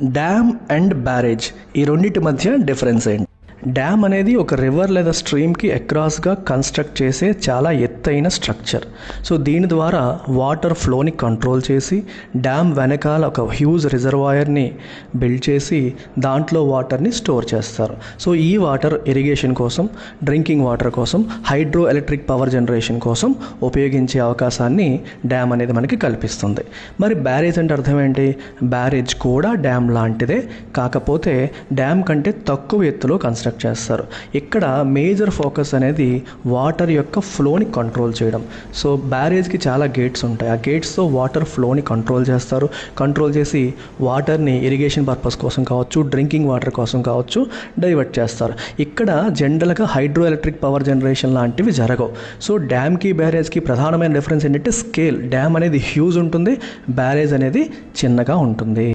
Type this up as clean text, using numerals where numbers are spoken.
Dam and barrage ఈ రెండింటి మధ్య డిఫరెన్స్ ఏంటి? డ్యామ్ అనేది ఒక రివర్ లేదా స్ట్రీమ్కి అక్రాస్గా కన్స్ట్రక్ట్ చేసే చాలా ఎత్తైన స్ట్రక్చర్. సో దీని ద్వారా వాటర్ ఫ్లోని కంట్రోల్ చేసి డ్యామ్ వెనకాల ఒక హ్యూజ్ రిజర్వాయర్ని బిల్డ్ చేసి దాంట్లో వాటర్ని స్టోర్ చేస్తారు. సో ఈ వాటర్ ఇరిగేషన్ కోసం, డ్రింకింగ్ వాటర్ కోసం, హైడ్రో ఎలక్ట్రిక్ పవర్ జనరేషన్ కోసం ఉపయోగించే అవకాశాన్ని డ్యామ్ అనేది మనకి కల్పిస్తుంది. మరి బ్యారేజ్ అంటే అర్థం ఏంటి? బ్యారేజ్ కూడా డ్యామ్ లాంటిదే, కాకపోతే డ్యామ్ కంటే తక్కువ ఎత్తులో కన్స్ట్రక్ట్ చేస్తారు. ఇక్కడ మేజర్ ఫోకస్ అనేది వాటర్ యొక్క ఫ్లోని కంట్రోల్ చేయడం. సో బ్యారేజ్కి చాలా గేట్స్ ఉంటాయి. ఆ గేట్స్తో వాటర్ ఫ్లోని కంట్రోల్ చేస్తారు. కంట్రోల్ చేసి వాటర్ని ఇరిగేషన్ పర్పస్ కోసం కావచ్చు, డ్రింకింగ్ వాటర్ కోసం కావచ్చు డైవర్ట్ చేస్తారు. ఇక్కడ జనరల్గా హైడ్రో ఎలక్ట్రిక్ పవర్ జనరేషన్ లాంటివి జరగవు. సో డ్యామ్కి బ్యారేజ్కి ప్రధానమైన డిఫరెన్స్ ఏంటంటే స్కేల్. డ్యామ్ అనేది హ్యూజ్ ఉంటుంది, బ్యారేజ్ అనేది చిన్నగా ఉంటుంది.